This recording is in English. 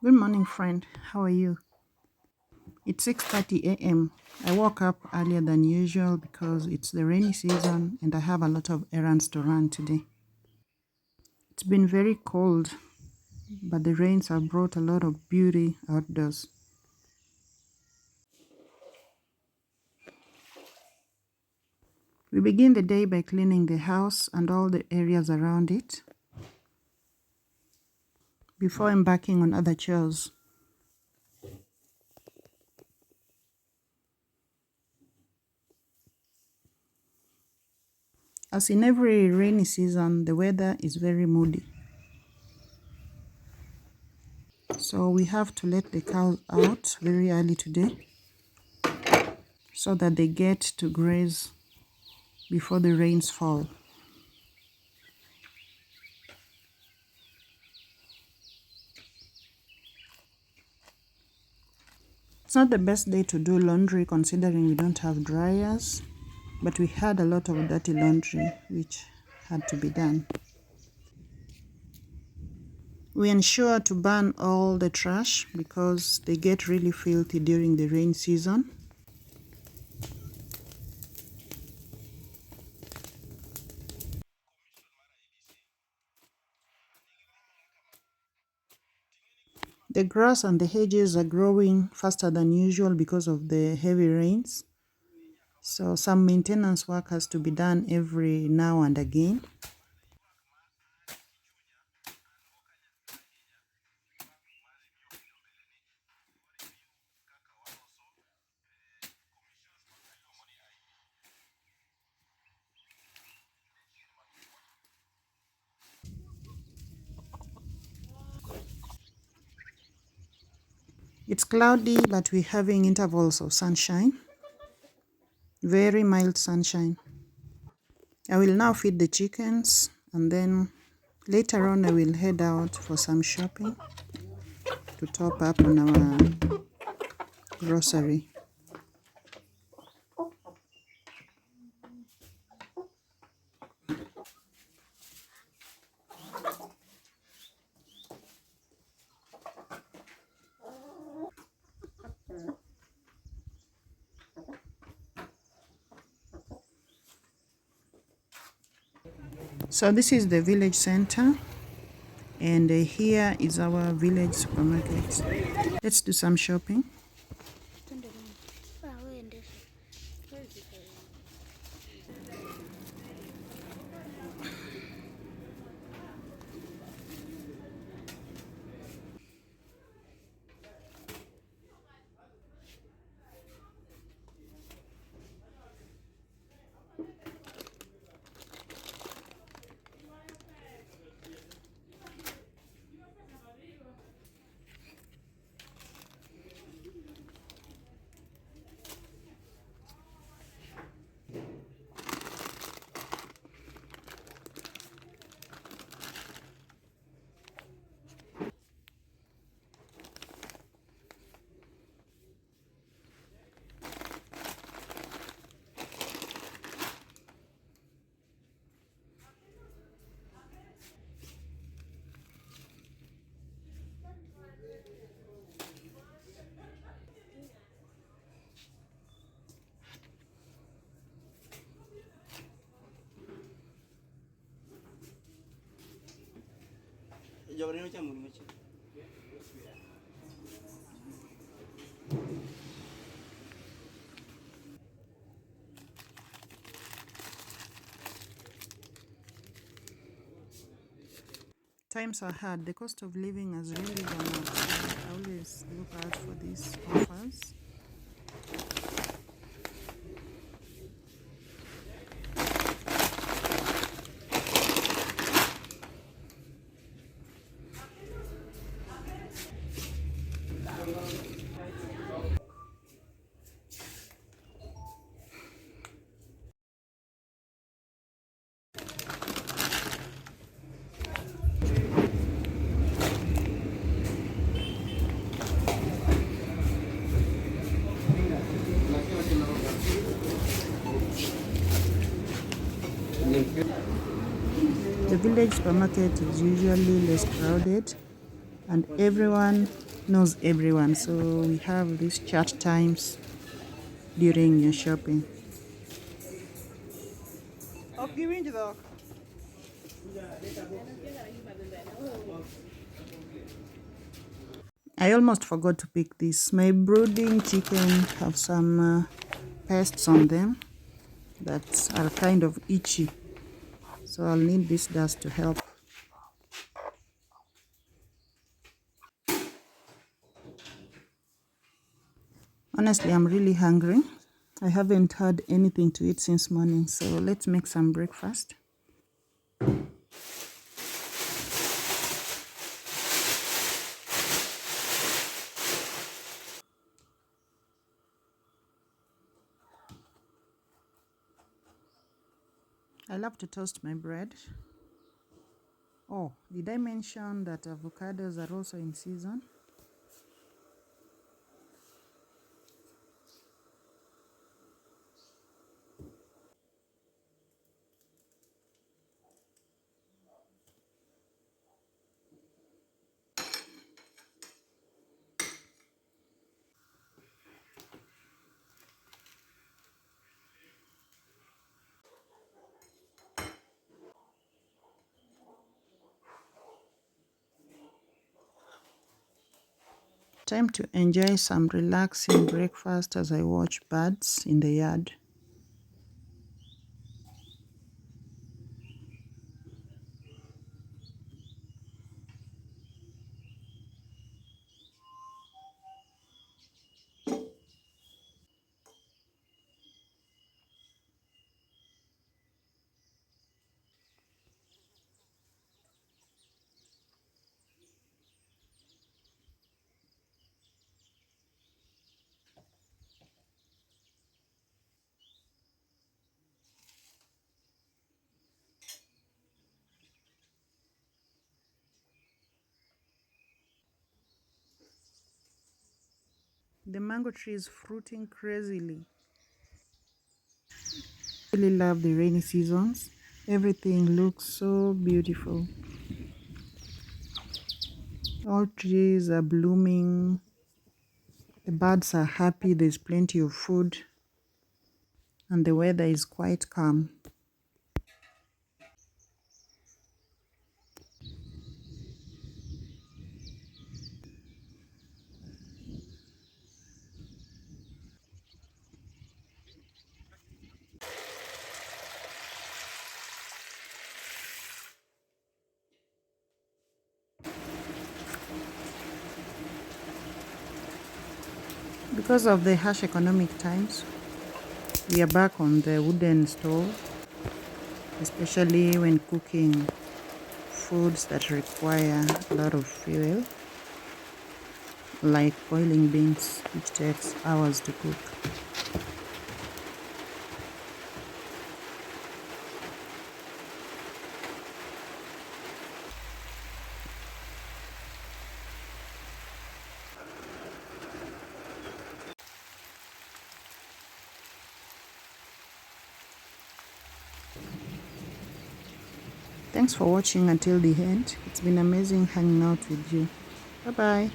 Good morning, friend. How are you? It's 6:30 a.m. I woke up earlier than usual because it's the rainy season and I have a lot of errands to run today. It's been very cold, but the rains have brought a lot of beauty outdoors. We begin the day by cleaning the house and all the areas around it before embarking on other chores. As in every rainy season, the weather is very moody. So we have to let the cows out very early today so that they get to graze before the rains fall. It's not the best day to do laundry considering we don't have dryers, but we had a lot of dirty laundry which had to be done. We ensure to burn all the trash because they get really filthy during the rain season. The grass and the hedges are growing faster than usual because of the heavy rains. So some maintenance work has to be done every now and again. It's cloudy, but we're having intervals of sunshine. Very mild sunshine. I will now feed the chickens and then later on I will head out for some shopping to top up on our grocery. So this is the village center and here is our village supermarket. Let's do some shopping. Times are hard. The cost of living has really gone up. So I always look out for these offers. The village supermarket is usually less crowded and everyone knows everyone, so we have these chat times during your shopping. I almost forgot to pick this. My brooding chicken have some pests on them that are kind of itchy, so I'll need this dust to help. Honestly, I'm really hungry. I haven't had anything to eat since morning, so let's make some breakfast. I love to toast my bread. Oh, did I mention that avocados are also in season? Time to enjoy some relaxing breakfast as I watch birds in the yard. The mango tree is fruiting crazily. I really love the rainy seasons. Everything looks so beautiful. All trees are blooming. The birds are happy. There's plenty of food. And the weather is quite calm. Because of the harsh economic times, we are back on the wooden stove, especially when cooking foods that require a lot of fuel, like boiling beans, which takes hours to cook. Thanks for watching until the end. It's been amazing hanging out with you. Bye bye.